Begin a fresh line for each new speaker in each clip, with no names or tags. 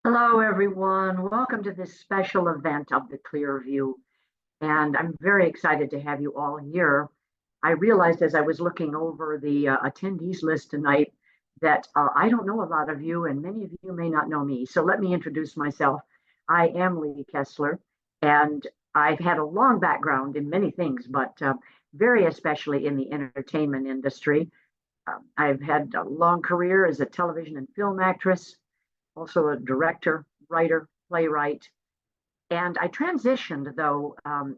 Hello, everyone. Welcome to this special event of the Clearview. And I'm very excited to have you all here. I realized as I was looking over the attendees list tonight that I don't know a lot of you, and many of you may not know me. So let me introduce myself. I am Lee Kessler, and I've had a long background in many things, but very especially in the entertainment industry. I've had a long career as a television and film actress, also a director, writer, playwright. And I transitioned, though,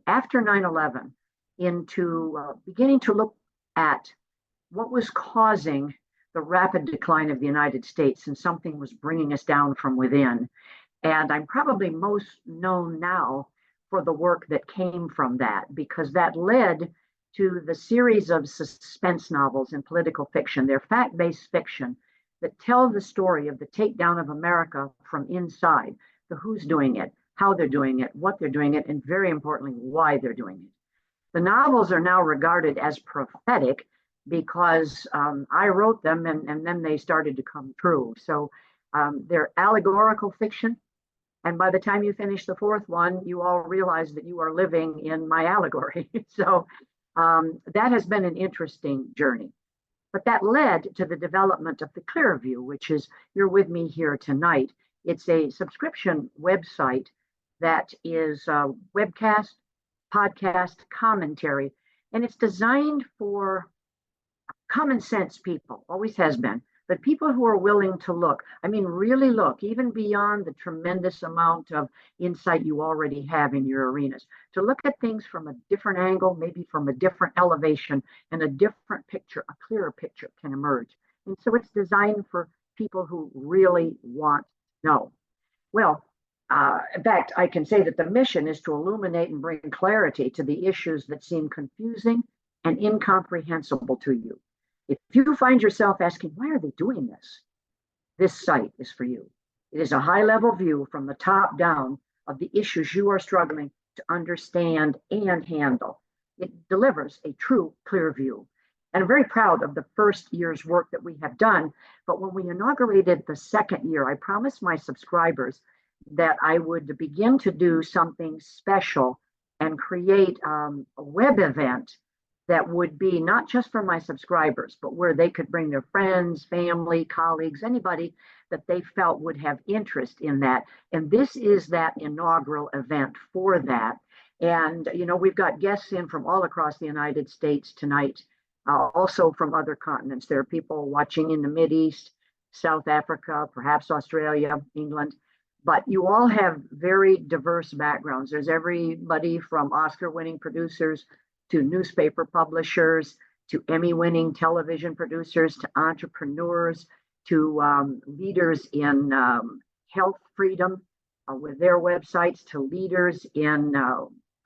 after 9/11 into beginning to look at what was causing the rapid decline of the United States, and something was bringing us down from within. And I'm probably most known now for the work that came from that, because that led to the series of suspense novels and political fiction. They're fact based fiction that tell the story of the takedown of America from inside, the who's doing it, how they're doing it, what they're doing it, and very importantly, why they're doing it. The novels are now regarded as prophetic because I wrote them, and then they started to come true. So they're allegorical fiction, and by the time you finish the fourth one, you all realize that you are living in my allegory. So that has been an interesting journey. But that led to the development of the Clearview, which is, you're with me here tonight. It's a subscription website that is webcast, podcast, commentary, and it's designed for common sense people, always has been, but people who are willing to look, I mean, really look, even beyond the tremendous amount of insight you already have in your arenas, to look at things from a different angle, maybe from a different elevation, and a different picture, a clearer picture can emerge. And so it's designed for people who really want to know. Well, in fact, I can say that the mission is to illuminate and bring clarity to the issues that seem confusing and incomprehensible to you. If you find yourself asking, why are they doing this? This site is for you. It is a high level view from the top down of the issues you are struggling to understand and handle. It delivers a true clear view. And I'm very proud of the first year's work that we have done. But when we inaugurated the second year, I promised my subscribers that I would begin to do something special and create a web event that would be not just for my subscribers, but where they could bring their friends, family, colleagues, anybody that they felt would have interest in that. And this is that inaugural event for that. And, you know, we've got guests in from all across the United States tonight, also from other continents. There are people watching in the Mideast, South Africa, perhaps Australia, England. But you all have very diverse backgrounds. There's everybody from Oscar winning producers to newspaper publishers, to Emmy-winning television producers, to entrepreneurs, to leaders in health freedom with their websites, to leaders in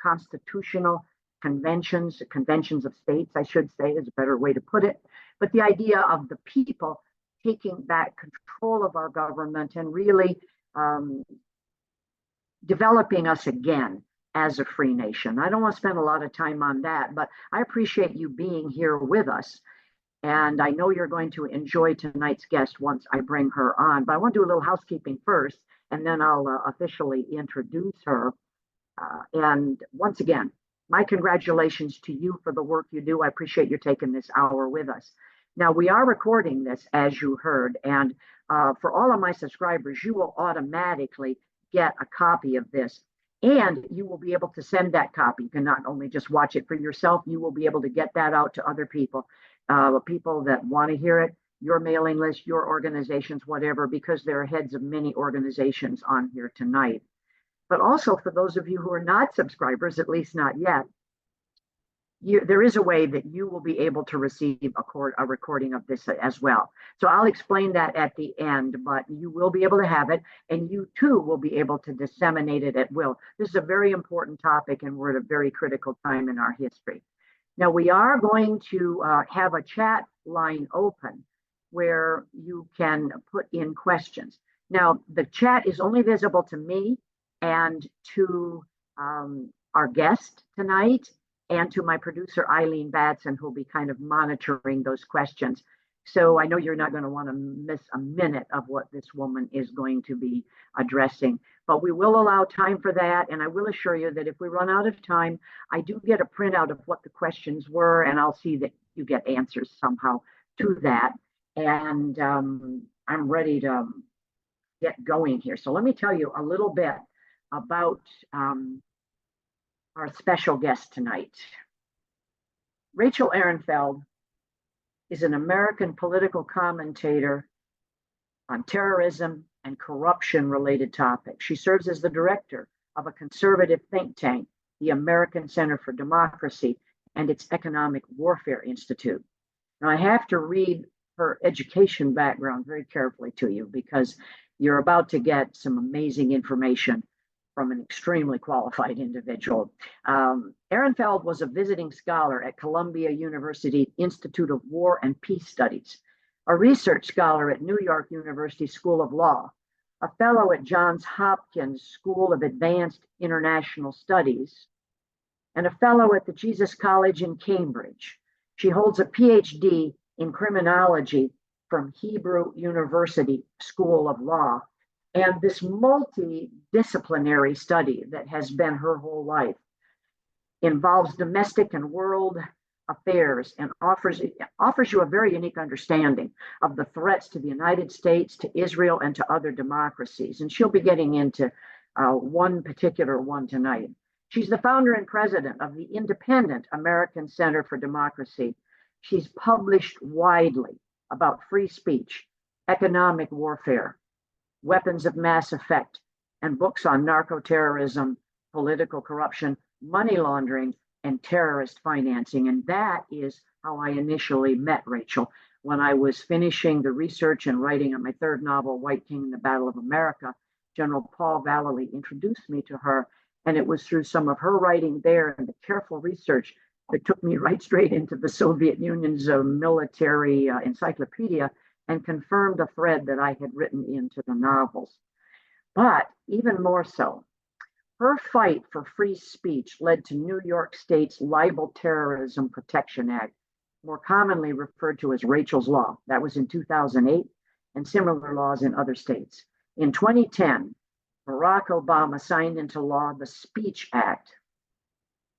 constitutional conventions of states, I should say, is a better way to put it. But the idea of the people taking back control of our government and really developing us again as a free nation. I don't want to spend a lot of time on that, but I appreciate you being here with us. And I know you're going to enjoy tonight's guest once I bring her on. But I want to do a little housekeeping first, and then I'll officially introduce her. And once again, my congratulations to you for the work you do. I appreciate you taking this hour with us. Now, we are recording this, as you heard, and for all of my subscribers, you will automatically get a copy of this. And you will be able to send that copy. You can not only just watch it for yourself, you will be able to get that out to other people, people that want to hear it, your mailing list, your organizations, whatever, because there are heads of many organizations on here tonight. But also for those of you who are not subscribers, at least not yet, there is a way that you will be able to receive a recording of this as well. So I'll explain that at the end, but you will be able to have it, and you too will be able to disseminate it at will. This is a very important topic, and we're at a very critical time in our history. Now, we are going to have a chat line open where you can put in questions. Now, the chat is only visible to me and to our guest tonight, and to my producer, Eileen Batson, who'll be kind of monitoring those questions. So I know you're not going to want to miss a minute of what this woman is going to be addressing. But we will allow time for that. And I will assure you that if we run out of time, I do get a printout of what the questions were, and I'll see that you get answers somehow to that. And I'm ready to get going here. So let me tell you a little bit about our special guest tonight. Rachel Ehrenfeld is an American political commentator on terrorism and corruption related topics. She serves as the director of a conservative think tank, the American Center for Democracy, and its Economic Warfare Institute. Now, I have to read her education background very carefully to you because you're about to get some amazing information from an extremely qualified individual. Ehrenfeld was a visiting scholar at Columbia University Institute of War and Peace Studies, a research scholar at New York University School of Law, a fellow at Johns Hopkins School of Advanced International Studies, and a fellow at the Jesus College in Cambridge. She holds a PhD in criminology from Hebrew University School of Law, and this multidisciplinary study that has been her whole life involves domestic and world affairs and offers you a very unique understanding of the threats to the United States, to Israel, and to other democracies. And she'll be getting into one particular one tonight. She's the founder and president of the independent American Center for Democracy. She's published widely about free speech, economic warfare, weapons of mass effect, and books on narco-terrorism, political corruption, money laundering, and terrorist financing. And that is how I initially met Rachel. When I was finishing the research and writing on my third novel, White King and the Battle of America, General Paul Vallely introduced me to her. And it was through some of her writing there and the careful research that took me right straight into the Soviet Union's military encyclopedia and confirmed a thread that I had written into the novels. But even more so, her fight for free speech led to New York State's Libel Terrorism Protection Act, more commonly referred to as Rachel's Law. That was in 2008, and similar laws in other states. In 2010, Barack Obama signed into law the Speech Act.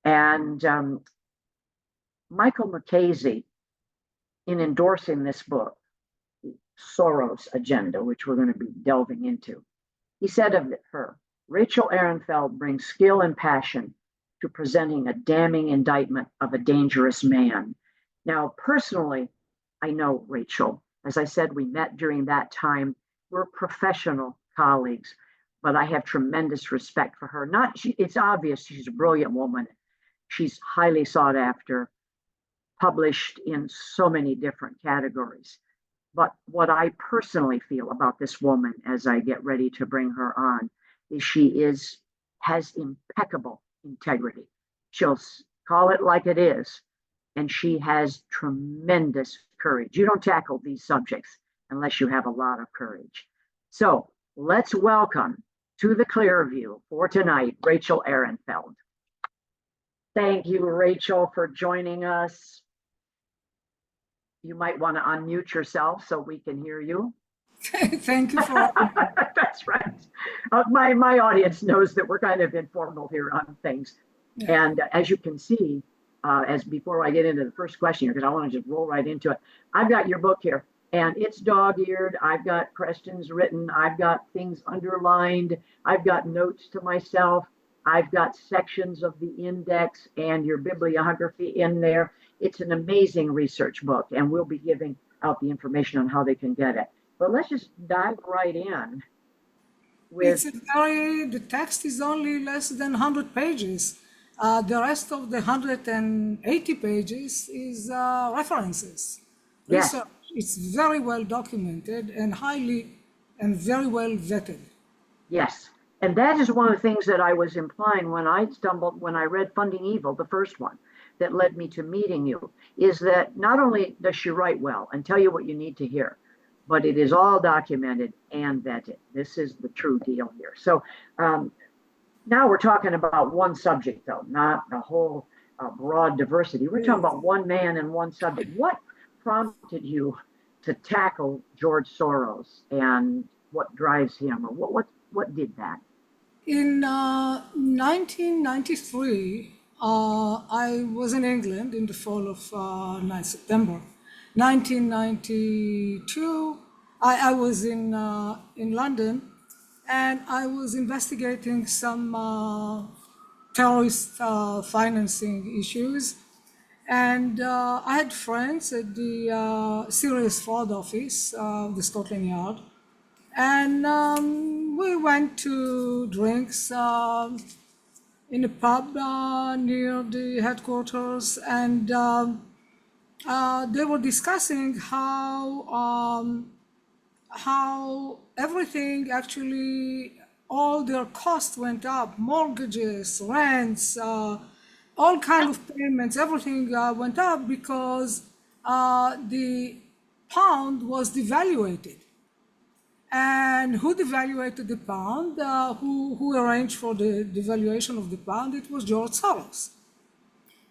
And Michael Mukasey, in endorsing this book, Soros agenda, which we're going to be delving into. He said of her, Rachel Ehrenfeld brings skill and passion to presenting a damning indictment of a dangerous man. Now, personally, I know Rachel. As I said, we met during that time. We're professional colleagues, but I have tremendous respect for her. It's obvious she's a brilliant woman. She's highly sought after, published in so many different categories. But what I personally feel about this woman as I get ready to bring her on is she has impeccable integrity. She'll call it like it is, and she has tremendous courage. You don't tackle these subjects unless you have a lot of courage. So let's welcome to the Clearview for tonight, Rachel Ehrenfeld. Thank you, Rachel, for joining us. You might want to unmute yourself so we can hear you.
Thank you for
That's right. My audience knows that we're kind of informal here on things. Yeah. And as you can see, as before I get into the first question here, because I want to just roll right into it, I've got your book here and it's dog-eared. I've got questions written. I've got things underlined. I've got notes to myself. I've got sections of the index and your bibliography in there. It's an amazing research book, and we'll be giving out the information on how they can get it. But let's just dive right in.
The text is only less than 100 pages. The rest of the 180 pages is references.
Yes.
Research. It's very well documented and very well vetted.
Yes. And that is one of the things that I was implying when I read Funding Evil, the first one that led me to meeting you, is that not only does she write well and tell you what you need to hear, but it is all documented and vetted. This is the true deal here. So now we're talking about one subject, though, not a whole broad diversity. We're talking about one man and one subject. What prompted you to tackle George Soros and what drives him, or what did that?
In 1993, I was in England in the fall of September 1992. I was in London, and I was investigating some terrorist financing issues. And I had friends at the Serious Fraud Office, the Scotland Yard, and we went to drinks in a pub near the headquarters, and they were discussing how everything actually, all their costs went up, mortgages, rents, all kind of payments, everything went up because the pound was devaluated. And who devaluated the pound? Who arranged for the devaluation of the pound? It was George Soros.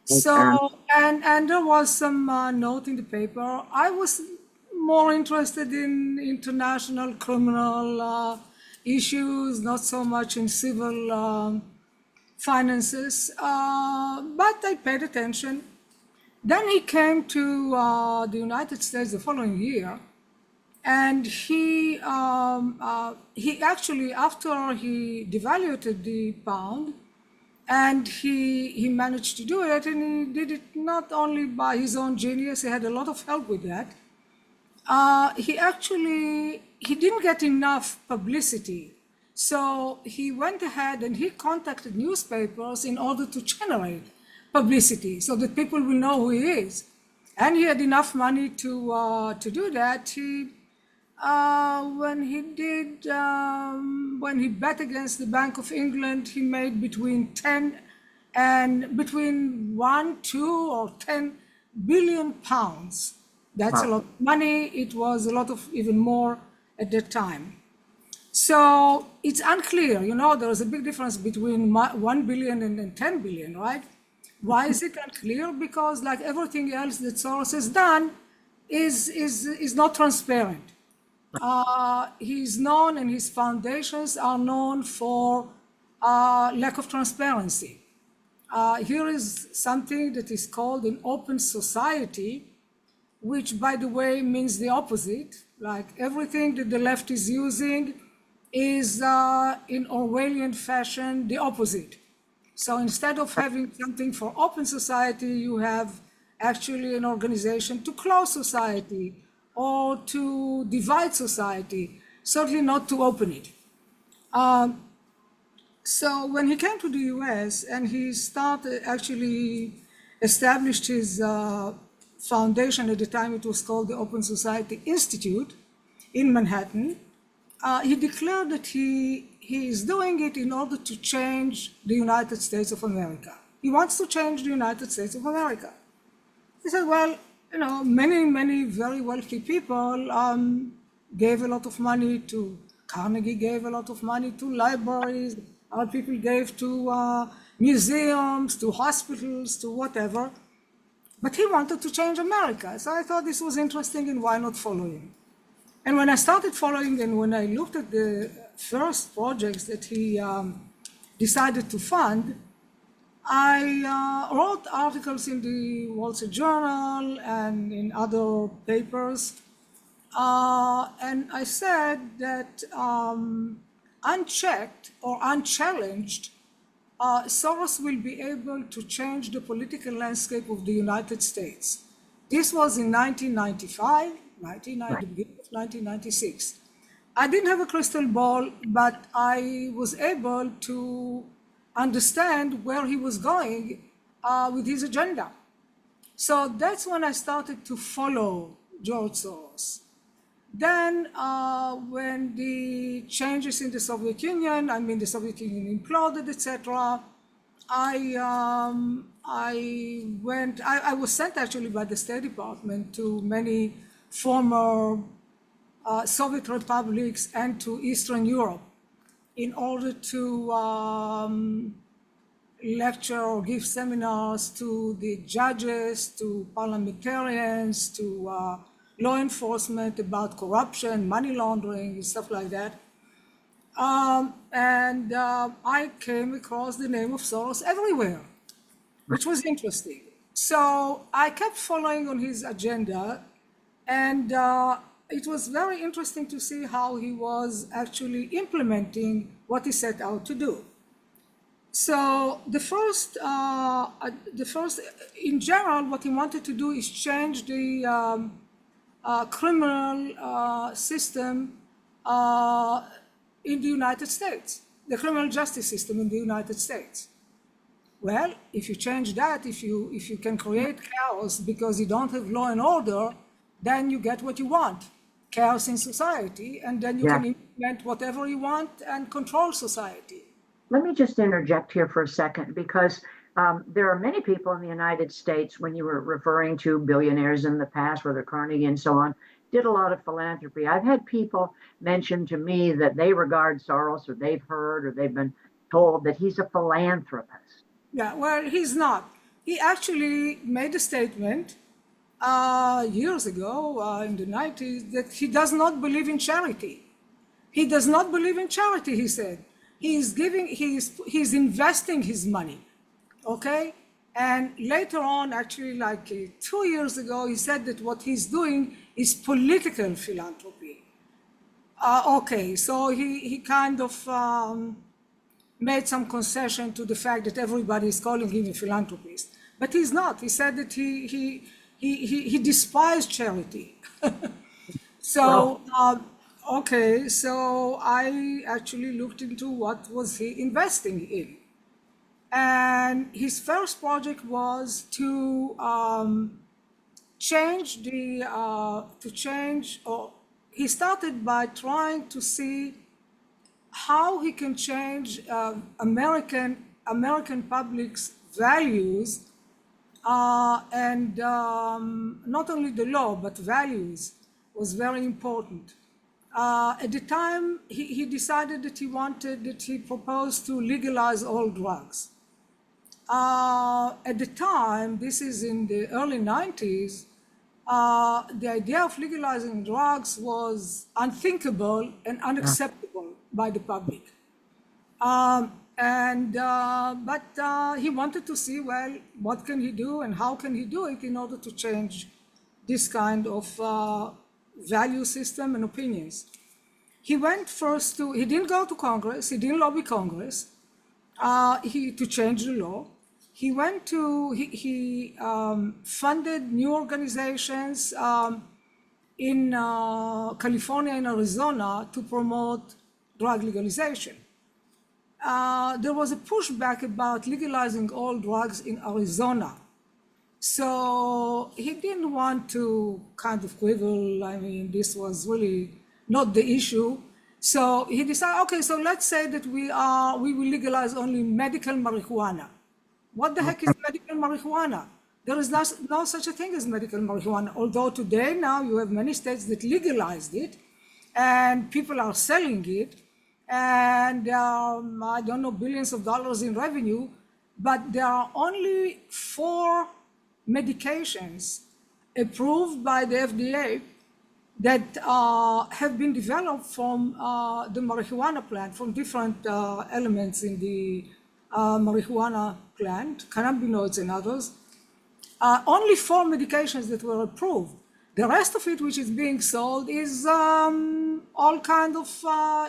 So, and there was some note in the paper. I was more interested in international criminal issues, not so much in civil finances, but I paid attention. Then he came to the United States the following year, and he actually, after he devaluated the pound, and he managed to do it, and he did it not only by his own genius, he had a lot of help with that. He didn't get enough publicity. So he went ahead and he contacted newspapers in order to generate publicity so that people will know who he is. And he had enough money to do that. When he bet against the Bank of England, he made between 1, 2, or 10 billion pounds. That's a lot of money. It was a lot of even more at that time. So it's unclear, there's a big difference between 1 billion and 10 billion, right? Why is it unclear? Because like everything else that Soros has done is not transparent. He's known, and his foundations are known for lack of transparency. Here is something that is called an open society, which, by the way, means the opposite. Like everything that the left is using is, in Orwellian fashion, the opposite. So instead of having something for open society, you have actually an organization to close society or to divide society, certainly not to open it. So when he came to the US and he established his foundation, at the time it was called the Open Society Institute in Manhattan, he declared that he is doing it in order to change the United States of America. He wants to change the United States of America. He said, well, many very wealthy people gave a lot of money to, Carnegie gave a lot of money to libraries, other people gave to museums, to hospitals, to whatever. But he wanted to change America. So I thought this was interesting, and why not follow him? And when I started following, and when I looked at the first projects that he decided to fund, I wrote articles in the Wall Street Journal and in other papers. And I said that unchecked or unchallenged, Soros will be able to change the political landscape of the United States. This was in 1995, the beginning of 1996. I didn't have a crystal ball, but I was able to understand where he was going with his agenda. So that's when I started to follow George Soros. Then when the changes in the Soviet Union, the Soviet Union imploded, etc., I was sent actually by the State Department to many former Soviet republics and to Eastern Europe in order to lecture or give seminars to the judges, to parliamentarians, to law enforcement about corruption, money laundering, stuff like that. I came across the name of Soros everywhere, which was interesting. So I kept following on his agenda, and it was very interesting to see how he was actually implementing what he set out to do. So the first, in general, what he wanted to do is change the criminal system in the United States, the criminal justice system in the United States. Well, if you change that, if you can create chaos because you don't have law and order, then you get what you want, chaos in society, and then you can implement whatever you want and control society.
Let me just interject here for a second, because there are many people in the United States, when you were referring to billionaires in the past, whether Carnegie and so on, did a lot of philanthropy. I've had people mention to me that they regard Soros, or they've heard, or they've been told that he's a philanthropist.
Yeah, well, he's not. He actually made a statement years ago in the 90s that he does not believe in charity. He does not believe in charity, he said. He's investing his money, okay? And later on, actually like 2 years ago, he said that what he's doing is political philanthropy. Okay, so he kind of made some concession to the fact that everybody is calling him a philanthropist, but he's not. He said that he despised charity. So, okay, so I actually looked into what was he investing in. And his first project was to he started by trying to see how he can change American public's values and not only the law, but values was very important. At the time, he decided that he proposed to legalize all drugs. At the time, this is in the early 90s, the idea of legalizing drugs was unthinkable and unacceptable by the public. But he wanted to see, well, what can he do and how can he do it in order to change this kind of value system and opinions. He went first he didn't go to Congress, he didn't lobby Congress to change the law. He went to, he funded new organizations in California and Arizona to promote drug legalization. There was a pushback about legalizing all drugs in Arizona. So he didn't want to kind of quibble. I mean, this was really not the issue. So he decided, okay, so let's say that we will legalize only medical marijuana. What the heck is medical marijuana? There is no such a thing as medical marijuana, although today now you have many states that legalized it and people are selling it, and I don't know, billions of dollars in revenue, but there are only 4 medications approved by the FDA that have been developed from the marijuana plant, from different elements in the marijuana plant, cannabinoids and others. Only 4 medications that were approved. The rest of it, which is being sold, is all kind of,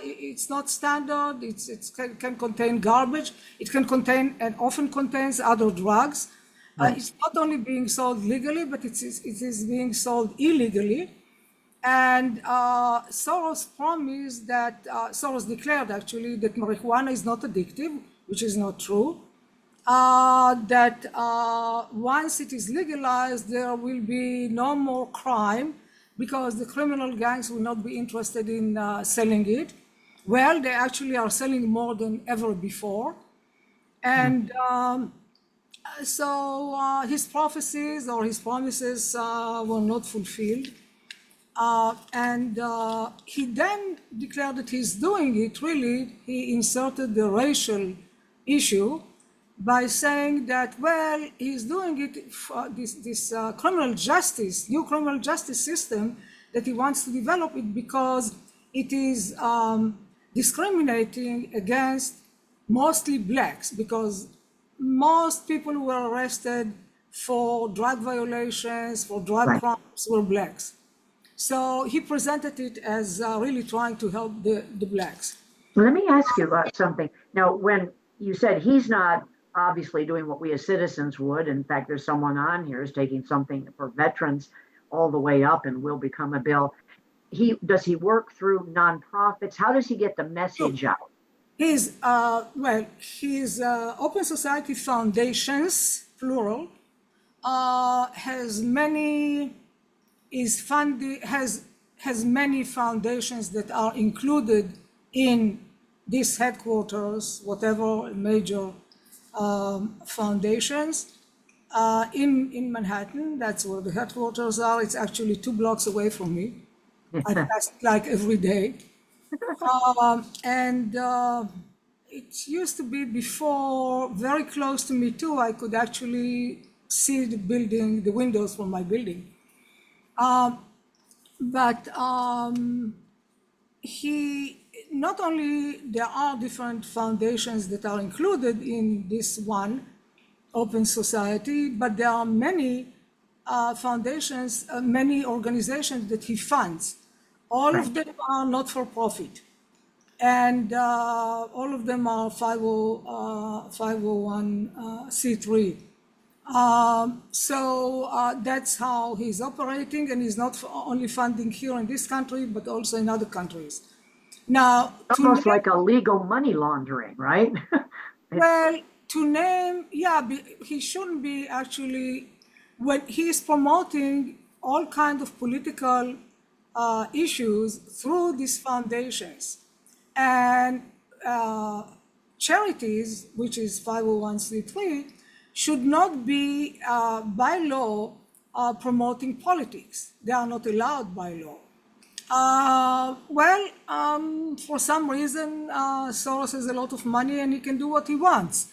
it's not standard, it can contain garbage, it can contain and often contains other drugs. Right. It's not only being sold legally, but it is being sold illegally. And Soros promised that, Soros declared actually that marijuana is not addictive, which is not true. That once it is legalized, there will be no more crime because the criminal gangs will not be interested in selling it. Well, they actually are selling more than ever before. And so his prophecies or his promises were not fulfilled. He then declared that he's doing it really. He inserted the racial issue by saying that, well, he's doing it for this criminal justice, new criminal justice system that he wants to develop it because it is discriminating against mostly blacks, because most people who were arrested for drug violations, for drug
Right.
crimes were blacks. So he presented it as really trying to help the blacks.
Let me ask you about something. Now, when you said he's not obviously doing what we as citizens would, in fact, there's someone on here is taking something for veterans all the way up and will become a bill. Does he work through nonprofits? How does he get the message out?
His his Open Society Foundations, plural, has many is funded has many foundations that are included in these headquarters, whatever major foundations. In Manhattan, that's where the headquarters are. It's actually 2 blocks away from me. I pass it like every day. And it used to be before, very close to me too. I could actually see the building, the windows from my building. But he not only there are different foundations that are included in this one Open Society, but there are many foundations, many organizations that he funds. All of them are not for profit, and all of them are 501c3. So that's how he's operating, and he's not only funding here in this country, but also in other countries. Now,
Almost like a legal money laundering, right?
well, to name, yeah, he shouldn't be actually, when he's promoting all kinds of political issues through these foundations. And charities, which is 501c3, should not be by law promoting politics. They are not allowed by law. For some reason, Soros has a lot of money and he can do what he wants.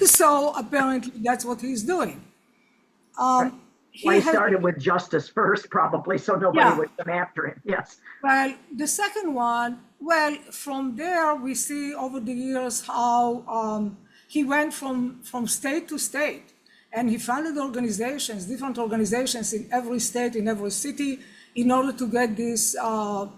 So apparently that's what he's doing.
He started with justice first, probably, so nobody would come after him. Yes.
Well, the second one, from there we see over the years how he went from state to state, and he founded organizations, different organizations in every state, in every city, in order to get this an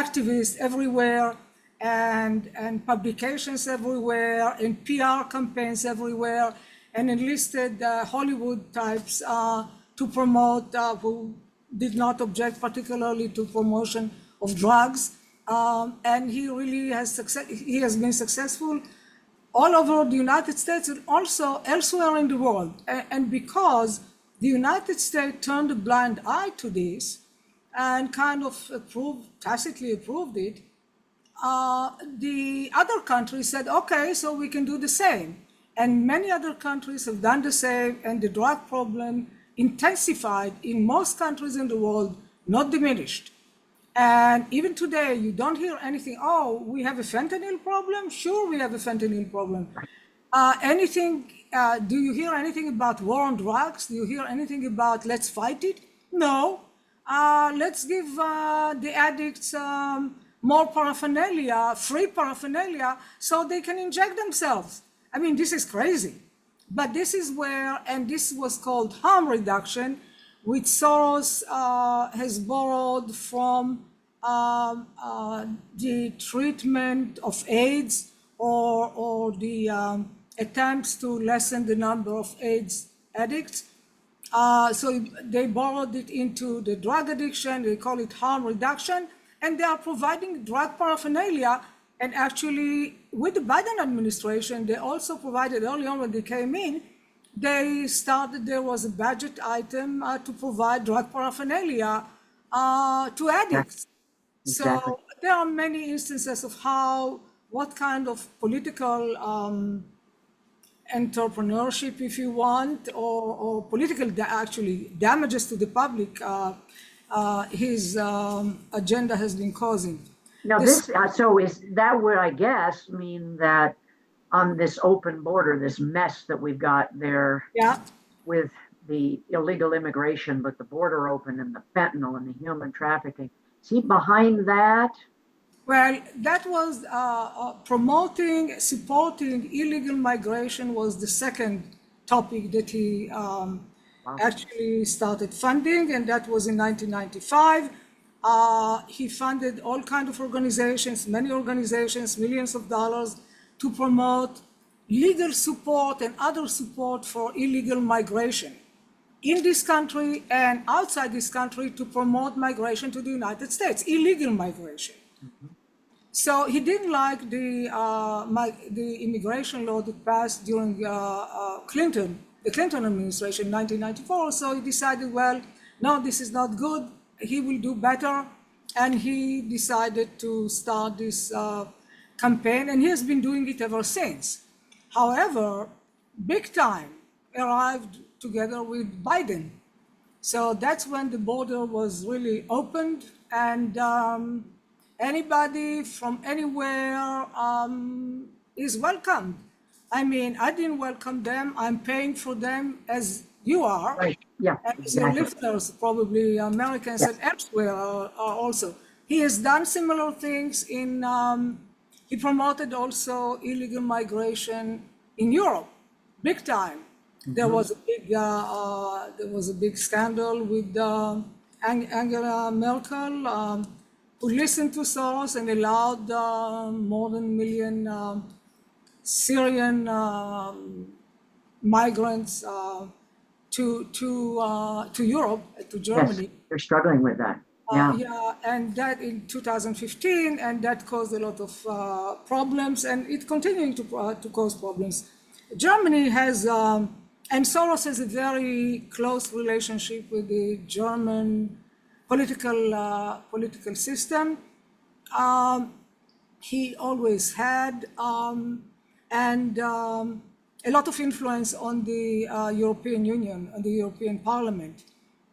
activist everywhere, and publications everywhere, and PR campaigns everywhere, and enlisted Hollywood types to promote, who did not object particularly to promotion of drugs. And he really has he has been successful all over the United States and also elsewhere in the world. And because the United States turned a blind eye to this and kind of tacitly approved it, the other countries said, okay, so we can do the same. And many other countries have done the same, and the drug problem intensified in most countries in the world, not diminished. And even today, you don't hear anything, oh, we have a fentanyl problem? Sure, we have a fentanyl problem. Do you hear anything about war on drugs? Do you hear anything about let's fight it? No. Let's give the addicts more paraphernalia, free paraphernalia, so they can inject themselves. I mean, this is crazy. But this is where, and this was called harm reduction, which Soros has borrowed from the treatment of AIDS or the attempts to lessen the number of AIDS addicts. So they borrowed it into the drug addiction, they call it harm reduction, and they are providing drug paraphernalia. And actually, with the Biden administration, they also provided, early on when they came in, there was a budget item to provide drug paraphernalia to addicts.
Exactly.
So there are many instances of what kind of political entrepreneurship, if you want, or political actually damages to the public his agenda has been causing.
Now, so is that would, I guess, mean that on this open border, this mess that we've got there
Yeah.
with the illegal immigration, but the border open and the fentanyl and the human trafficking. Is he behind that?
Well, that was promoting, supporting illegal migration was the second topic that he
Wow.
actually started funding, and that was in 1995. He funded all kinds of organizations, many organizations, millions of dollars to promote legal support and other support for illegal migration in this country and outside this country to promote migration to the United States, illegal migration.
Mhm.
So he didn't like the immigration law that passed during the Clinton administration in 1994. So he decided, well, no, this is not good. He will do better. And he decided to start this campaign, and he has been doing it ever since. However, big time arrived together with Biden. So that's when the border was really opened, and anybody from anywhere is welcomed. I mean, I didn't welcome them. I'm paying for them as you are.
Right. Yeah,
As your
exactly.
listeners, probably Americans
Yeah.
and elsewhere are also. He has done similar things he promoted also illegal migration in Europe, big time. There
Mhm.
was a big scandal with Angela Merkel, who listened to Soros and allowed more than a million Syrian migrants to Europe, to
Yes,
Germany.
they're struggling with that. Yeah.
Yeah, and that in 2015, and that caused a lot of problems, and it's continuing to cause problems. Germany has, and Soros has a very close relationship with the German political system. Um, he always had, and a lot of influence on the European Union, on the European Parliament.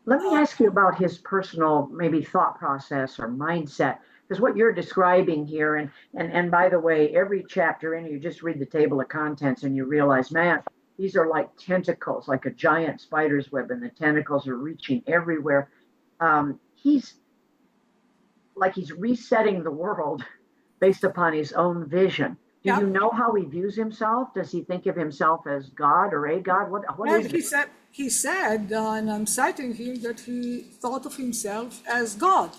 Let me ask you about his personal, maybe thought process or mindset, because what you're describing here, and by the way, every chapter in, you just read the table of contents and you realize, man, these are like tentacles, like a giant spider's web, and the tentacles are reaching everywhere. He's like he's resetting the world based upon his own vision. Do
Yeah.
you know how he views himself? Does he think of himself as God or a God? What
Well,
is it?
he said, and I'm citing him, that he thought of himself as God.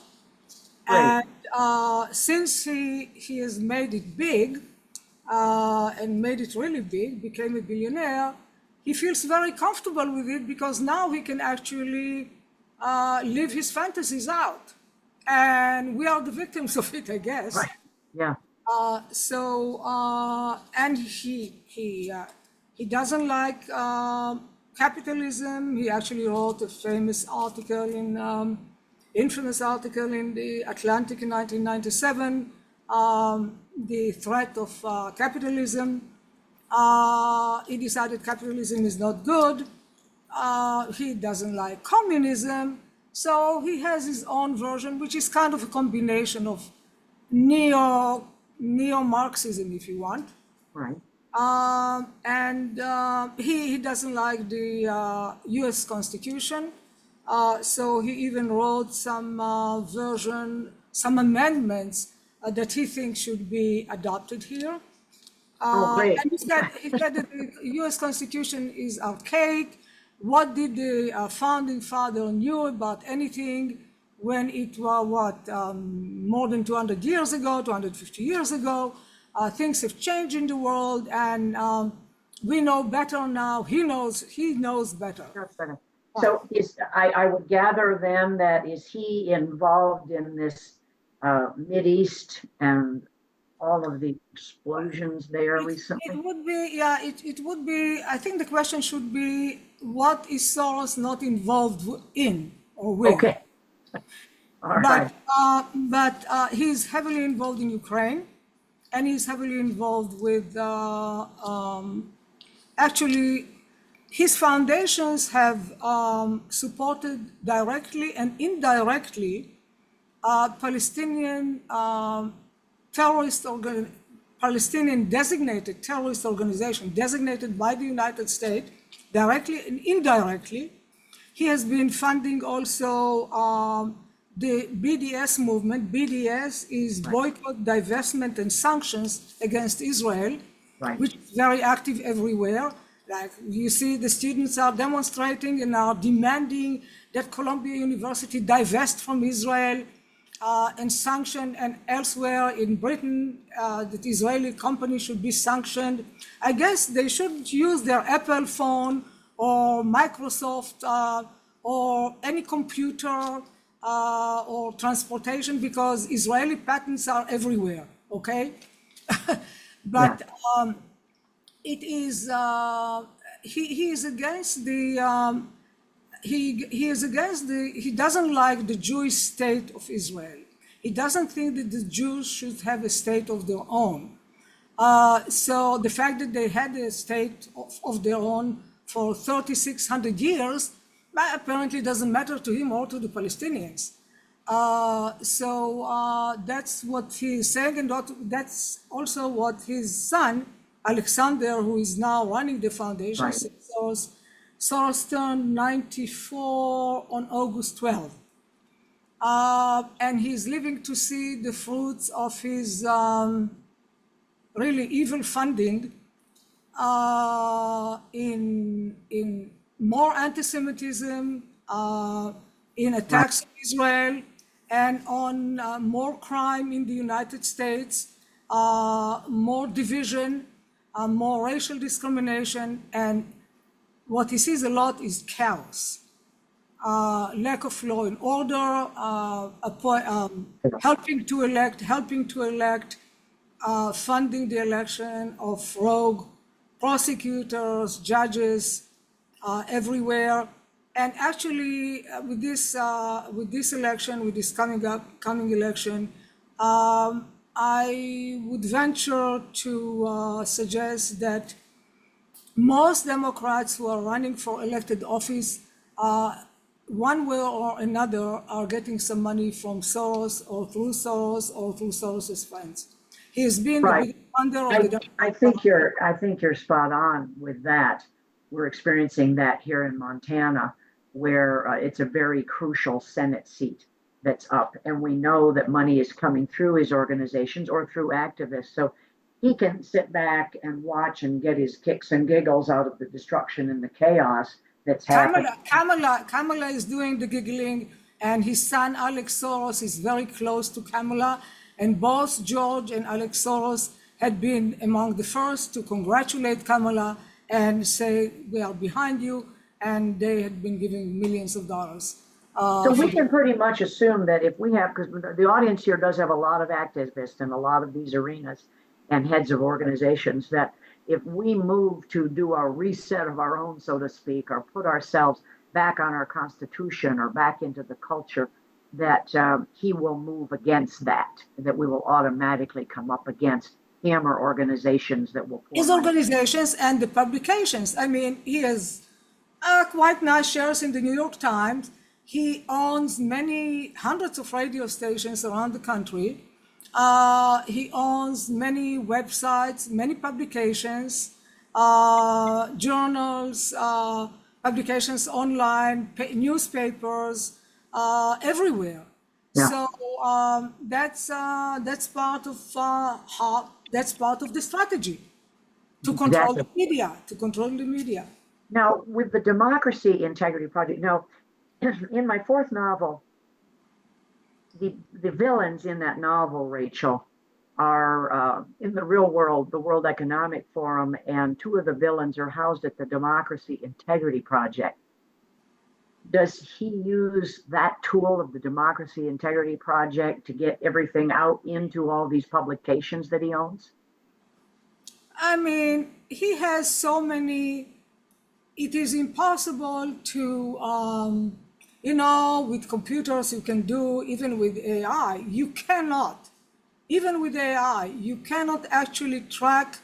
Great.
And since he has made it big, and made it really big, became a billionaire, he feels very comfortable with it because now he can actually live his fantasies out. And we are the victims of it, I guess.
Right. Yeah.
And he doesn't like capitalism. He actually wrote a infamous article in the Atlantic in 1997, the threat of capitalism. He decided capitalism is not good. He doesn't like communism. So he has his own version, which is kind of a combination of neo-Marxism, if you want.
Right.
And he doesn't like the US Constitution. So he even wrote some amendments that he thinks should be adopted here.
Oh, great.
And he said that the US Constitution is archaic. What did the founding father knew about anything when it was, more than 200 years ago, 250 years ago? Things have changed in the world, and we know better now. He knows better.
That's better. So I would gather then that is he involved in this East and all of the explosions there recently?
It would be, yeah, it would be, I think the question should be, what is Soros not involved in or with?
Okay. All right.
But he's heavily involved in Ukraine, and he's heavily involved with, actually, his foundations have supported directly and indirectly Palestinian terrorist Palestinian designated terrorist organization designated by the United States, directly and indirectly. He has been funding also the BDS movement. BDS is boycott, divestment, and sanctions against Israel, which is very active everywhere. Like you see, the students are demonstrating and are demanding that Columbia University divest from Israel and sanction, and elsewhere in Britain, that Israeli companies should be sanctioned. I guess they should use their Apple phone or Microsoft or any computer or transportation, because Israeli patents are everywhere, okay? But it is, he is against the, he is against the, he doesn't like the Jewish state of Israel. He doesn't think that the Jews should have a state of their own. So the fact that they had a state of their own for 3,600 years, apparently doesn't matter to him or to the Palestinians. So that's what he is saying, and that's also what his son, Alexander, who is now running the foundation, Soros turned 94 on August 12th. And he's living to see the fruits of his really evil funding in more anti-Semitism, in attacks on Israel, and on more crime in the United States, more division, more racial discrimination, and what he sees a lot is chaos, lack of law and order, helping to elect, funding the election of rogue prosecutors, judges everywhere. And actually, with this election, with this coming election, I would venture to suggest that most Democrats who are running for elected office, one way or another, are getting some money from Soros or through Soros's friends. He has been the big funder of the
I think you're spot on with that. We're experiencing that here in Montana, where it's a very crucial Senate seat that's up, and we know that money is coming through his organizations or through activists. So he can sit back and watch and get his kicks and giggles out of the destruction and the chaos that's happening.
Kamala is doing the giggling, and his son Alex Soros is very close to Kamala, and both George and Alex Soros had been among the first to congratulate Kamala and say, we are behind you, and they had been giving millions of dollars.
So we can pretty much assume that if we have, because the audience here does have a lot of activists in a lot of these arenas and heads of organizations, that if we move to do a reset of our own, so to speak, or put ourselves back on our Constitution or back into the culture, that he will move against that we will automatically come up against him or organizations that will.
His organizations and the publications. I mean, he has quite nice shares in the New York Times. He owns many hundreds of radio stations around the country. He owns many websites, many publications, journals, publications online, newspapers, everywhere. Yeah. So that's part of the strategy to control the media.
Now, with the Democracy Integrity Project, now in my fourth novel, the villains in that novel, Rachel, are in the real world, the World Economic Forum, and two of the villains are housed at the Democracy Integrity Project. Does he use that tool of the Democracy Integrity Project to get everything out into all these publications that he owns?
I mean, he has so many, it is impossible to, with computers you can do, even with AI, you cannot, even with AI, you cannot actually track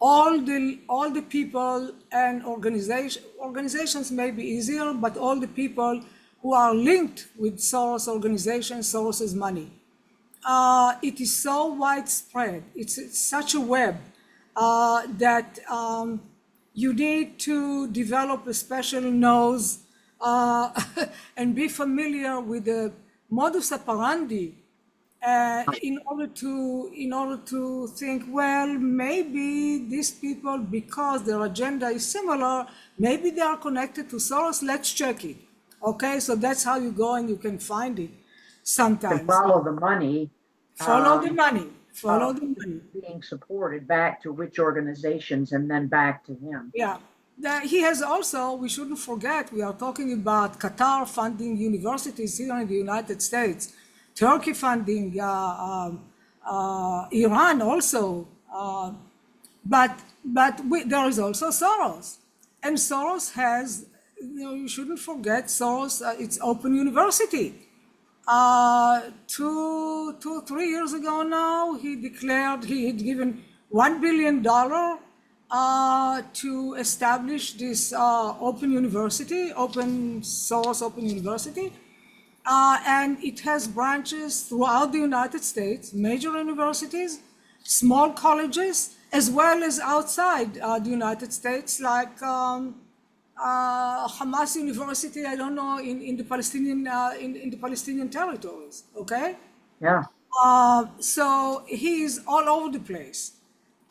all the people and organizations may be easier, but all the people who are linked with Soros organizations, Soros's money. it is so widespread. It's such a web that you need to develop a special nose and be familiar with the modus operandi in order to think, well, maybe these people, because their agenda is similar, maybe they are connected to Soros. Let's check it. Okay, so that's how you go and you can find it
To
sometimes.
follow the money.
Follow the money. Follow
uh,
the money.
Being supported back to which organizations and then back to him.
Yeah. He has also, we shouldn't forget, we are talking about Qatar funding universities here in the United States, Turkey funding, Iran also. But there is also Soros. And Soros has, you shouldn't forget, Soros, it's Open University. 3 years ago now, he declared he had given $1 billion to establish this open university, open source open university. And it has branches throughout the United States, major universities, small colleges, as well as outside the United States, like Hamas University, I don't know, in the Palestinian territories, okay?
Yeah.
So he is all over the place.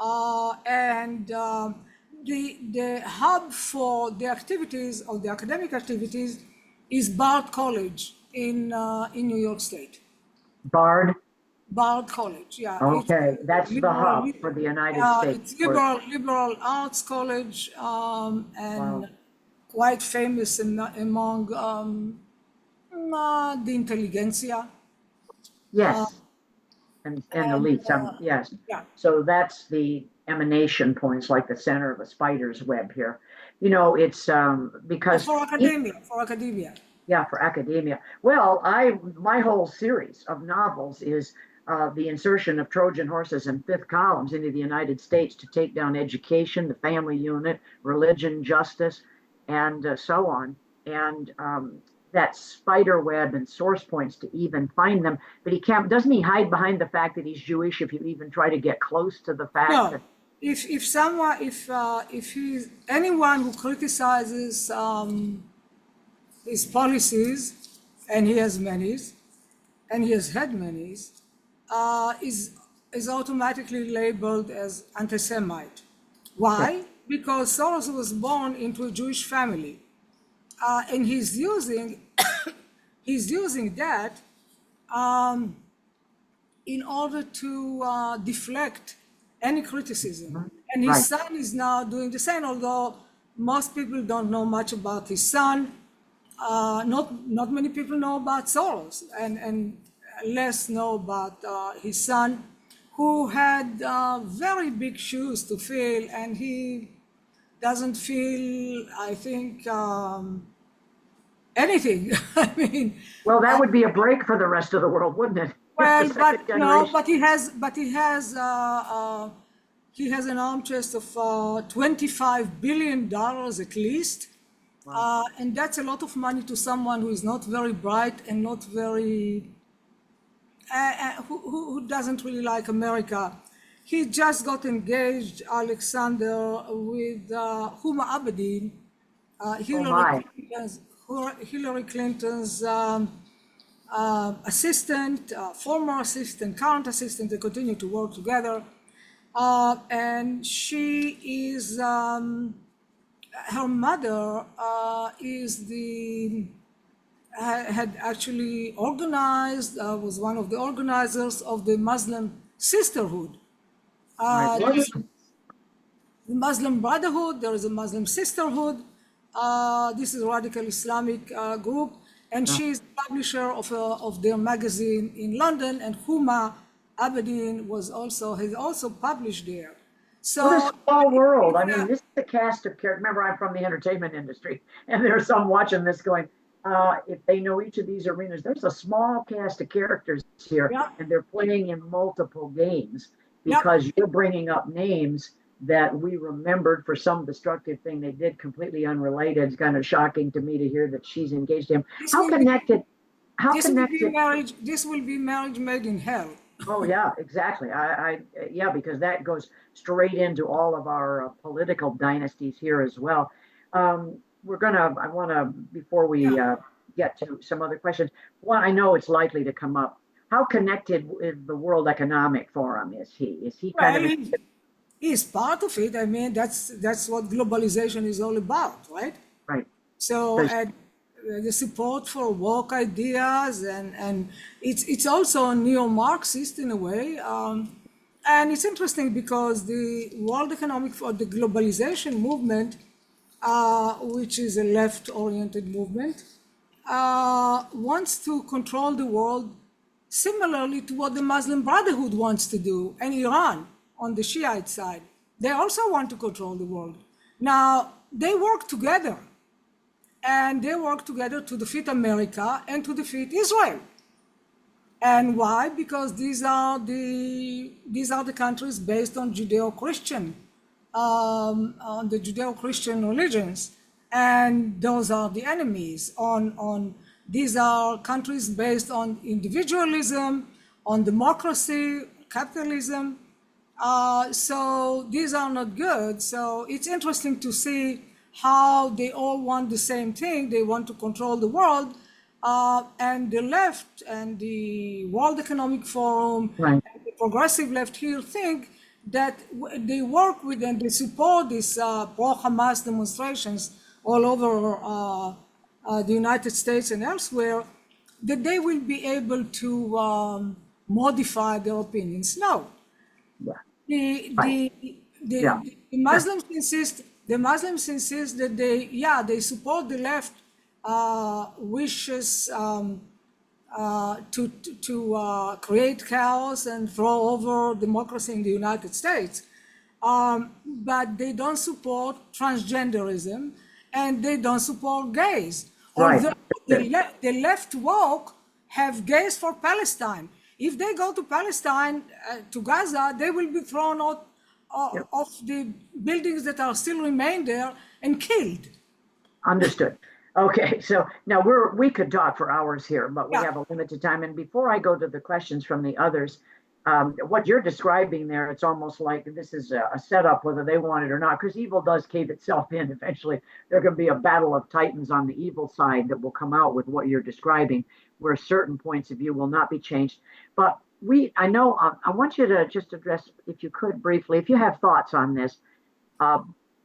And the hub for the activities, of the academic activities, is Bard College in New York State.
Bard.
Bard College, yeah.
Okay, that's the hub for the United States.
It's liberal arts college, and
Wow.
quite famous among the intelligentsia.
Yes. And elites. Yes.
Yeah.
So that's the emanation points, like the center of a spider's web here. You know, it's because
For academia.
yeah, for academia. Well, my whole series of novels is the insertion of Trojan horses and fifth columns into the United States to take down education, the family unit, religion, justice, and so on. And that spider web and source points to even find them. But doesn't he hide behind the fact that he's Jewish if you even try to get close to the fact
No,
that
if he's anyone who criticizes his policies, and he has many, and he has had many, is automatically labeled as anti-Semite. Why? Because Soros was born into a Jewish family, and he's using that in order to deflect any criticism. And his son is now doing the same, although most people don't know much about his son. Not many people know about Soros, and less know about his son, who had very big shoes to fill, and he doesn't feel, I think, anything. I mean,
well, that would be a break for the rest of the world, wouldn't it?
well,
The
but
second
no,
generation.
he has an arm chest of $25 billion at least. And that's a lot of money to someone who is not very bright and not very, who doesn't really like America. He just got engaged, Alexander, with Huma Abedin, Hillary Clinton's assistant, former assistant, current assistant. They continue to work together. And she is, her mother had actually organized, was one of the organizers of the Muslim Sisterhood. The Muslim Brotherhood, there is a Muslim Sisterhood. This is a radical Islamic group, and she is the publisher of their magazine in London, and Huma Abedin has also published there. So
what a small world. I mean, this is the cast of characters. Remember, I'm from the entertainment industry, and there's some watching this going, if they know each of these arenas, there's a small cast of characters here, and they're playing in multiple games because you're bringing up names that we remembered for some destructive thing they did, completely unrelated. It's kind of shocking to me to hear that she's engaged him. How connected?
This will be marriage made in hell.
Oh, yeah, exactly. Yeah, because that goes straight into all of our political dynasties here as well. I want to, before
Yeah.
we get to some other questions, one, I know it's likely to come up. How connected with the World Economic Forum is he? Is he kind
Well,
of,
he's part of it. I mean, that's what globalization is all about, right?
right?
So,
Because,
and the support for woke ideas, and it's also neo-Marxist in a way. And it's interesting because the World Economic for the globalization movement, which is a left-oriented movement, wants to control the world similarly to what the Muslim Brotherhood wants to do, and Iran on the Shiite side. They also want to control the world. Now, they work together, and they work together to defeat America and to defeat Israel. And why? Because these are the countries based on Judeo-Christian, on the Judeo-Christian religions, and those are the enemies. On these are countries based on individualism, on democracy, capitalism. So these are not good. So it's interesting to see how they all want the same thing. They want to control the world, and the left and the World Economic Forum
right,
and the progressive left here think that they work with and they support these pro-Hamas demonstrations all over the United States and elsewhere, that they will be able to modify their opinions. No,
yeah,
the
right,
the
yeah,
the
sure,
Muslims insist that they support the left wishes to create chaos and throw over democracy in the United States, but they don't support transgenderism and they don't support gays.
right.
Although the left woke have gays for Palestine. If they go to Palestine, to Gaza, they will be thrown out
Yep.
of the buildings that are still remain there and killed.
Understood. Okay, so now we could talk for hours here, but we
Yeah.
have a limited time. And before I go to the questions from the others, what you're describing there, it's almost like this is a setup, whether they want it or not, because evil does cave itself in. Eventually, there can be a battle of titans on the evil side that will come out with what you're describing, where certain points of view will not be changed. But I know, I want you to just address, if you could briefly, if you have thoughts on this, uh,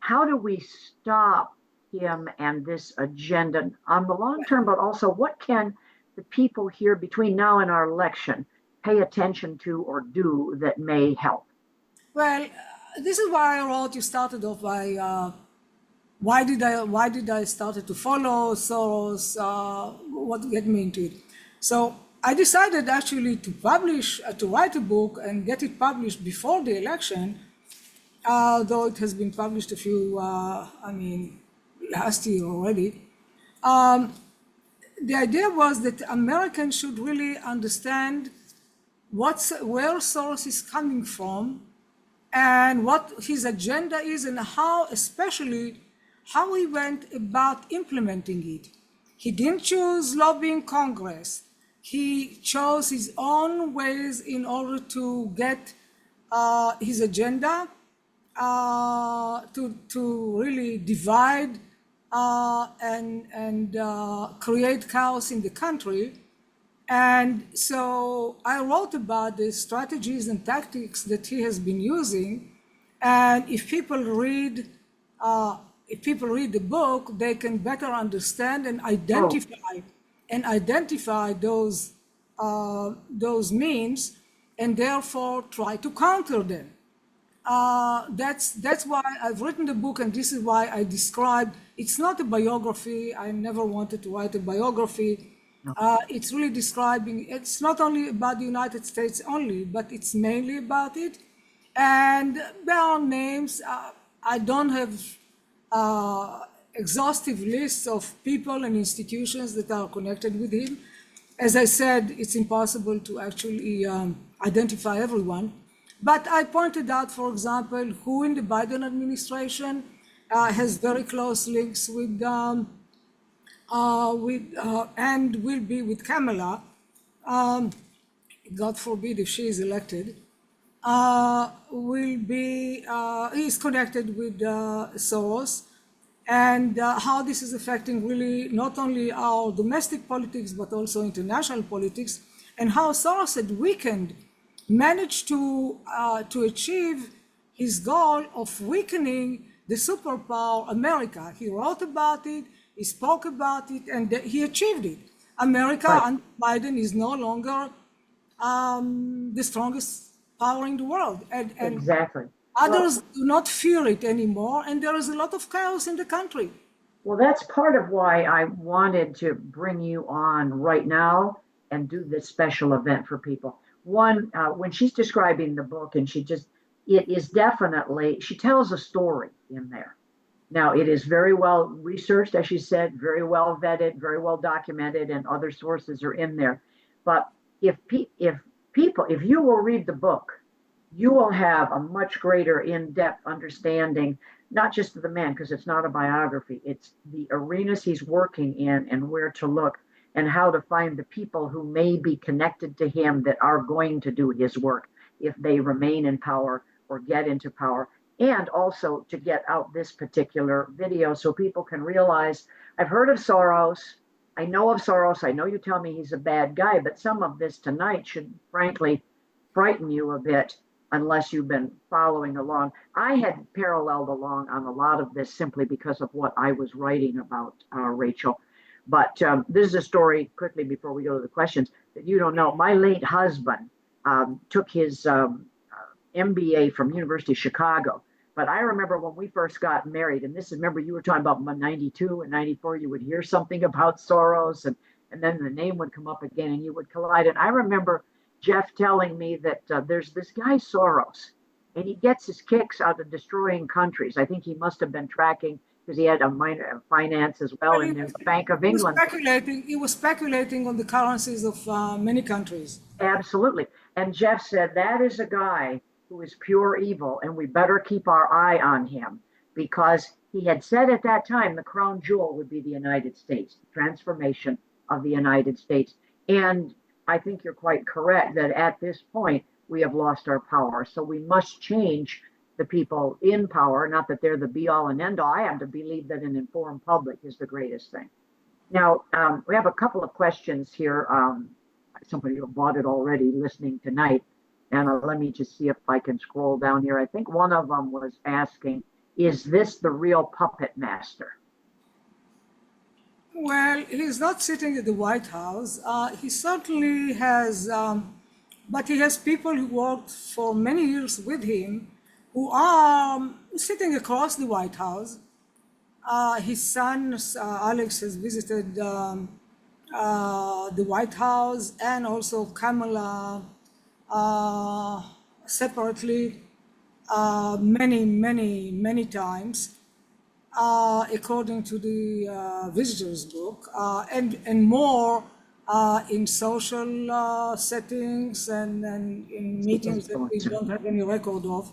how do we stop him and this agenda on the long term, but also what can the people here between now and our election pay attention to or do that may help?
Well, this is why I wrote. You started off by why did I started to follow Soros? What get me into it? So I decided actually to write a book and get it published before the election, though it has been published last year already. The idea was that Americans should really understand where Soros is coming from and what his agenda is, and especially how he went about implementing it. He didn't choose lobbying Congress. He chose his own ways in order to get his agenda, to really divide and create chaos in the country. And so I wrote about the strategies and tactics that he has been using. And if people read the book, they can better understand and
Oh,
identify those means, and therefore try to counter them. That's why I've written the book, and this is why I described. It's not a biography. I never wanted to write a biography.
no,
It's really describing. It's not only about the United States only, but it's mainly about it. And there are names. I don't have exhaustive lists of people and institutions that are connected with him. As I said, it's impossible to actually identify everyone. But I pointed out, for example, who in the Biden administration has very close links with and will be with Kamala. God forbid if she is elected, will be is connected with Soros, and how this is affecting really not only our domestic politics but also international politics, and how Soros had weakened, managed to achieve his goal of weakening the superpower America. He wrote about it, he spoke about it, and he achieved it. America
Right.
under Biden is no longer the strongest power in the world, and
Exactly.
others do not fear it anymore, and there is a lot of chaos in the country.
Well, that's part of why I wanted to bring you on right now and do this special event for people. One, when she's describing the book, and it is definitely, she tells a story in there. Now, it is very well researched, as you said, very well vetted, very well documented, and other sources are in there. But if you will read the book, you will have a much greater in-depth understanding, not just of the man, because it's not a biography, it's the arenas he's working in and where to look and how to find the people who may be connected to him that are going to do his work if they remain in power or get into power. And also to get out this particular video so people can realize, I've heard of Soros. I know of Soros. I know you tell me he's a bad guy, but some of this tonight should frankly frighten you a bit unless you've been following along. I had paralleled along on a lot of this simply because of what I was writing about, Rachel. But this is a story, quickly before we go to the questions, that you don't know. My late husband took his MBA from University of Chicago. But I remember when we first got married, and this is, remember you were talking about 92 and 94, you would hear something about Soros, and then the name would come up again and you would collide. And I remember Jeff telling me that there's this guy Soros, and he gets his kicks out of destroying countries. I think he must have been tracking, because he had a minor finance as well in the Bank of England.
He was speculating on the currencies of many countries.
Absolutely. And Jeff said, that is a guy who is pure evil, and we better keep our eye on him, because he had said at that time the crown jewel would be the United States, the transformation of the United States. And I think you're quite correct that at this point we have lost our power. So we must change the people in power, not that they're the be all and end all. I have to believe that an informed public is the greatest thing. Now, we have a couple of questions here. Somebody who bought it already listening tonight. And let me just see if I can scroll down here. I think one of them was asking, is this the real puppet master?
Well, he's not sitting at the White House. He certainly has, but he has people who worked for many years with him who are sitting across the White House. His son, Alex, has visited the White House, and also Kamala separately many times. According to the visitors book, and more in social settings and in meetings that we don't have any record of.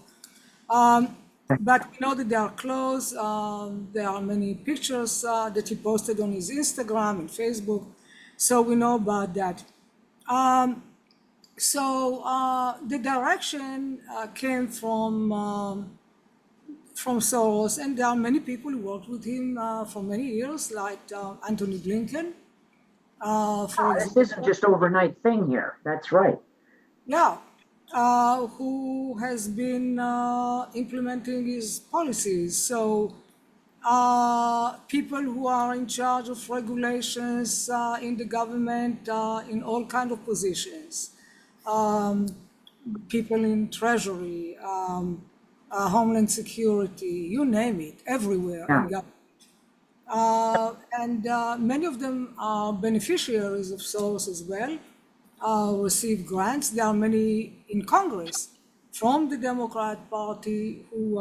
But we know that they are close. There are many pictures that he posted on his Instagram and Facebook, so we know about that. So the direction came from Soros, and there are many people who worked with him for many years, like Anthony Blinken.
This isn't just overnight thing here. That's right.
Yeah, who has been implementing his policies. So people who are in charge of regulations in the government in all kinds of positions, people in treasury, Homeland Security, you name it, everywhere in government. And many of them are beneficiaries of Soros as well, receive grants. There are many in Congress from the Democrat Party who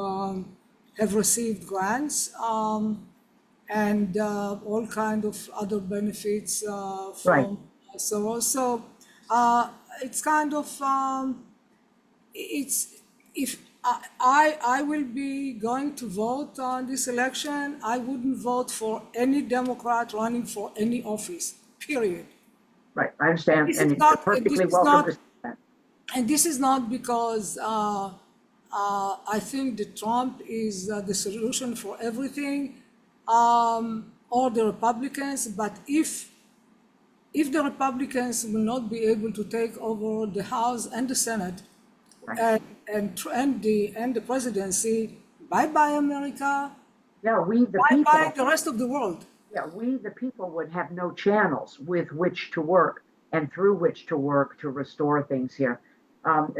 have received grants and all kinds of other benefits from Soros. So it's kind of, if I will be going to vote on this election, I wouldn't vote for any Democrat running for any office, period.
Right, I understand,
This
and
is not,
perfectly
this is
welcome
not,
to say that.
And this is not because I think that Trump is the solution for everything, or the Republicans, but if the Republicans will not be able to take over the House and the Senate
Right.
and the presidency, bye bye America,
Yeah, we the
bye bye
people.
the rest of the world.
Yeah, we the people would have no channels with which to work and through which to work to restore things here.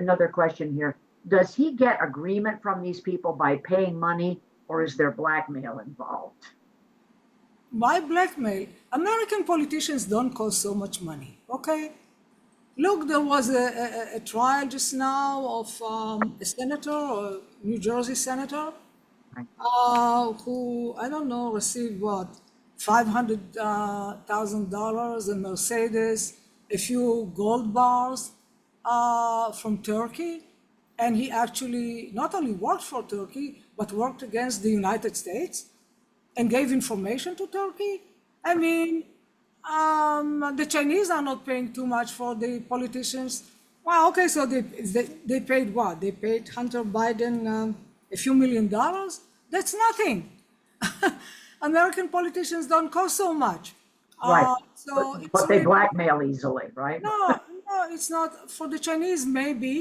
Another question here: does he get agreement from these people by paying money, or is there blackmail involved?
Why blackmail? American politicians don't cost so much money, okay? Look, there was a trial just now of a senator, a New Jersey senator,
Right.
who, I don't know, received what, $500,000, a Mercedes, a few gold bars from Turkey. And he actually not only worked for Turkey, but worked against the United States and gave information to Turkey. I mean, the Chinese are not paying too much for the politicians. Well, okay, so they paid what? They paid Hunter Biden a few $1,000,000. That's nothing. American politicians don't cost so much.
Right.
So
But,
it's
but they
really,
blackmail easily, right?
no, it's not for the Chinese, maybe,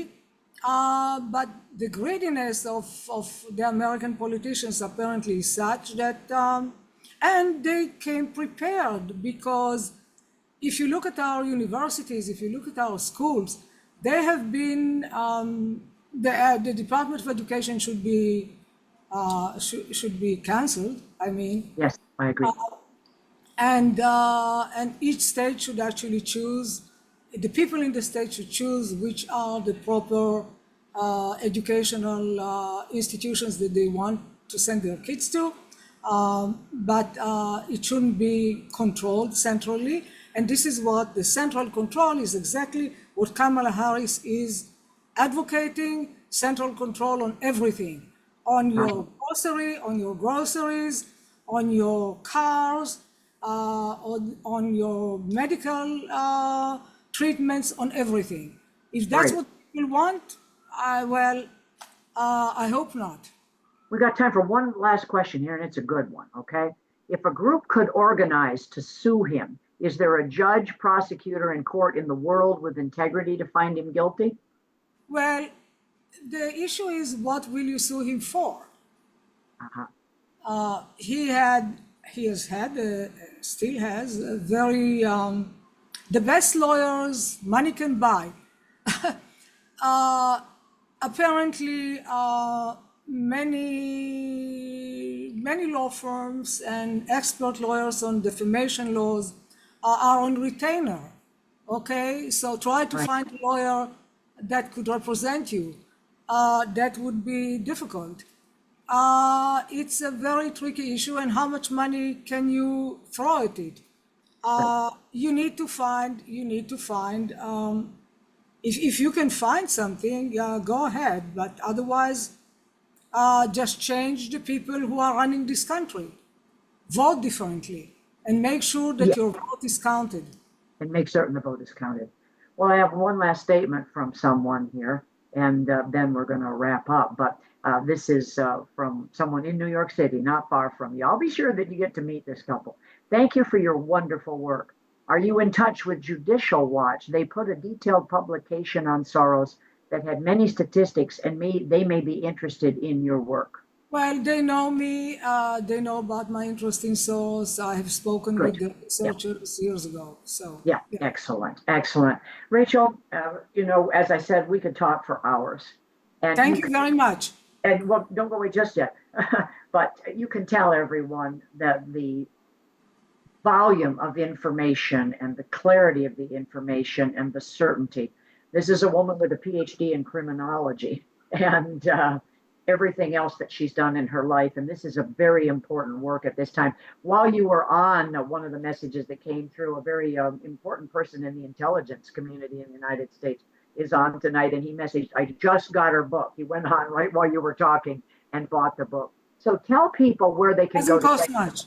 but the greediness of the American politicians apparently is such that, and they came prepared because if you look at our universities, if you look at our schools, they have been, the Department of Education should be canceled. I mean,
Yes, I agree.
and each state should actually choose, the people in the state should choose which are the proper educational institutions that they want to send their kids to, but it shouldn't be controlled centrally. And this is what the central control is, exactly what Kamala Harris is advocating: central control on everything, on your groceries, on your cars, on your medical treatments, on everything. If that's
Great.
what people want, I hope not.
We got time for one last question here, and it's a good one, okay? If a group could organize to sue him, is there a judge, prosecutor, and court in the world with integrity to find him guilty?
Well, the issue is, what will you sue him for?
Uh-huh.
He has had, still has, a very, the best lawyers money can buy. Apparently, many law firms and expert lawyers on defamation laws are on retainer. Okay, so try to
Right.
find a lawyer that could represent you. That would be difficult. It's a very tricky issue, and how much money can you throw at it? You need to find, if you can find something, go ahead, but otherwise, just change the people who are running this country. Vote differently and make sure that
Yeah,
your vote is counted.
and make certain the vote is counted. Well, I have one last statement from someone here, and then we're going to wrap up. But this is from someone in New York City, not far from you. I'll be sure that you get to meet this couple. Thank you for your wonderful work. Are you in touch with Judicial Watch? They put a detailed publication on Soros that had many statistics, and they may be interested in your work.
Well, they know me. They know about my interest in Soros. I have spoken with
Good.
the
Yeah.
researchers years ago. So,
Yeah, excellent, excellent. Rachel, as I said, we could talk for hours. And
thank you very much.
and well, don't go away just yet. But you can tell everyone that the volume of information and the clarity of the information and the certainty. This is a woman with a PhD in criminology and everything else that she's done in her life. And this is a very important work at this time. While you were on, one of the messages that came through, a very important person in the intelligence community in the United States is on tonight. And he messaged, I just got her book. He went on right while you were talking and bought the book. So tell people where they can go
Doesn't
to
cost
check.
much.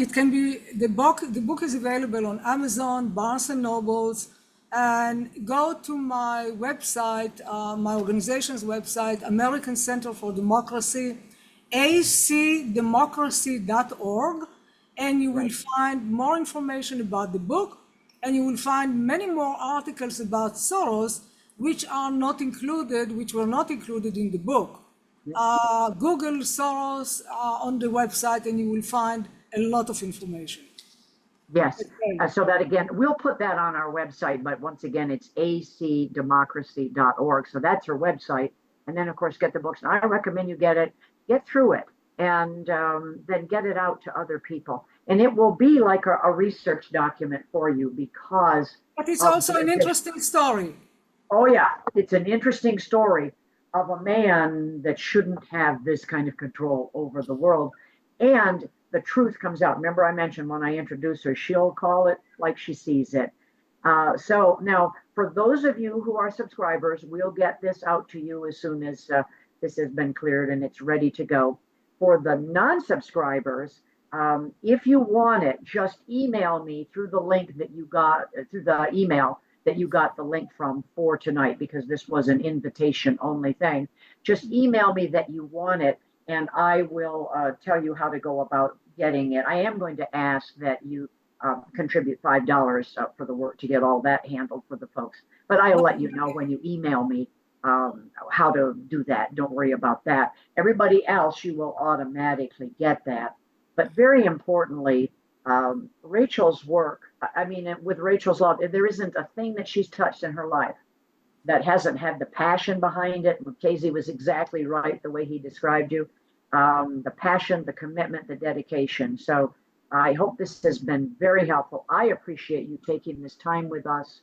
It can be, the book is available on Amazon, Barnes and Nobles, and go to my website, my organization's website, American Center for Democracy, acdemocracy.org, and you will find more information about the book, and you will find many more articles about Soros, which were not included in the book. Google Soros on the website, and you will find a lot of information.
Yes. So that again, we'll put that on our website, but once again, it's acdemocracy.org. So that's her website. And then, of course, get the books. And I recommend you get through it, and then get it out to other people. And it will be like a research document for you because.
But it's also an interesting story.
Oh, yeah. It's an interesting story of a man that shouldn't have this kind of control over the world. And the truth comes out. Remember, I mentioned when I introduce her, she'll call it like she sees it. So now, for those of you who are subscribers, we'll get this out to you as soon as this has been cleared and it's ready to go. For the non-subscribers, if you want it, just email me through the link that you got, through the email that you got the link from for tonight, because this was an invitation only thing. Just email me that you want it, and I will tell you how to go about getting it. I am going to ask that you contribute $5 for the work to get all that handled for the folks. But I'll let you know when you email me how to do that. Don't worry about that. Everybody else, you will automatically get that. But very importantly, Rachel's work, I mean, with Rachel's Law, there isn't a thing that she's touched in her life that hasn't had the passion behind it. Casey was exactly right the way he described you. The passion, the commitment, the dedication. So I hope this has been very helpful. I appreciate you taking this time with us.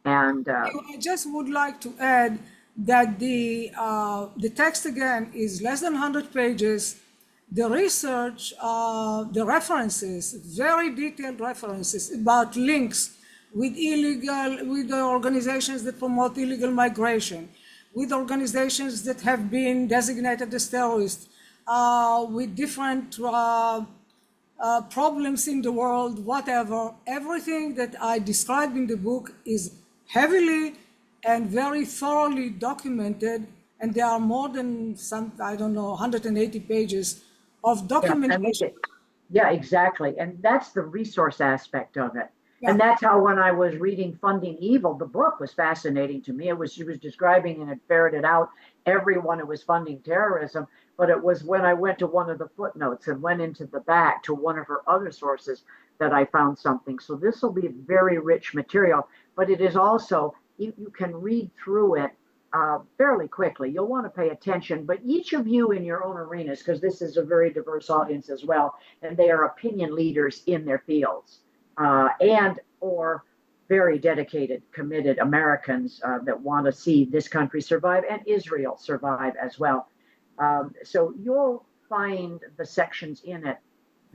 And
I just would like to add that the text again is less than 100 pages. The research, the references, very detailed references about links with the organizations that promote illegal migration, with organizations that have been designated as terrorists, with different problems in the world, whatever. Everything that I described in the book is heavily and very thoroughly documented, and there are more than 180 pages of documentation.
Yeah, exactly. And that's the resource aspect of it.
Yeah.
And that's how, when I was reading Funding Evil, the book was fascinating to me. She was describing and it ferreted out everyone who was funding terrorism. But it was when I went to one of the footnotes and went into the back to one of her other sources that I found something. So this will be very rich material, but it is also, you can read through it fairly quickly. You'll want to pay attention, but each of you in your own arenas, because this is a very diverse audience as well, and they are opinion leaders in their fields, and or very dedicated, committed Americans that want to see this country survive and Israel survive as well. So you'll find the sections in it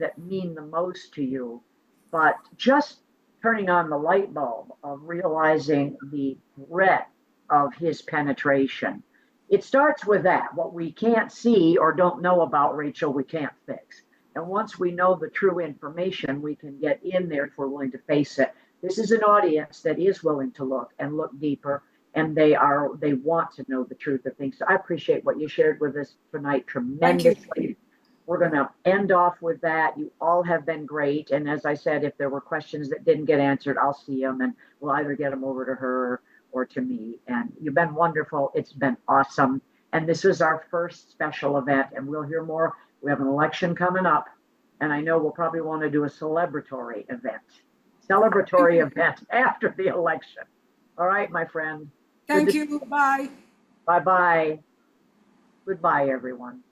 that mean the most to you, but just turning on the light bulb of realizing the breadth of his penetration. It starts with that. What we can't see or don't know about Rachel, we can't fix. And once we know the true information, we can get in there if we're willing to face it. This is an audience that is willing to look deeper, and they want to know the truth of things. So I appreciate what you shared with us tonight tremendously. We're going to end off with that. You all have been great. And as I said, if there were questions that didn't get answered, I'll see them and we'll either get them over to her or to me. And you've been wonderful. It's been awesome. And this is our first special event, and we'll hear more. We have an election coming up, and I know we'll probably want to do a celebratory event after the election. All right, my friend.
Thank you. Bye.
Bye-bye. Goodbye, everyone.